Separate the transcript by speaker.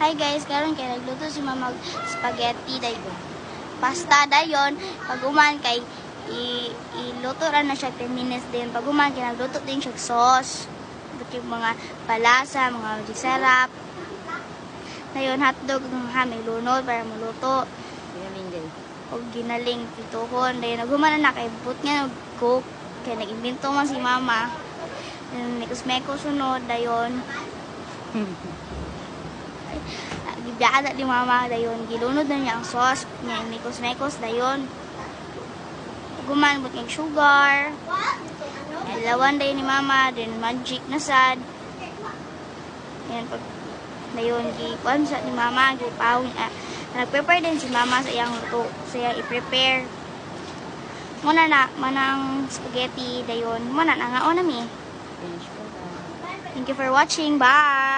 Speaker 1: Hi guys, karon kay nagluto si mama og spaghetti dayon. Pasta dayon, pag uman kay iluto ra na siya 10 minutes din. Pag uman kay nagluto din siya sauce. Buti mga palasa, mga magic syrup. Dayon hotdog ng may lunod para maluto.
Speaker 2: Ginaling guys.
Speaker 1: O ginaling pituhon. Dayon naguman na kay but nga cook. Kaya nag-imbento man si mama. Mekos-mekos sunod dayon. Gibiyada di mama dayon, gilunod na niya ang sauce niya, mekos-mekos dayon. Guman but ng sugar. Lawan dayon ni mama, then magic na sad. Yan pag dayon gikuan sa ni mama, gipaw niya. Nag-prepare din si mama sa iyang luto, siya i-prepare. Muna na manang spaghetti dayon, muna na nga o nami.
Speaker 2: Finish ko na.
Speaker 1: Thank you for watching. Bye.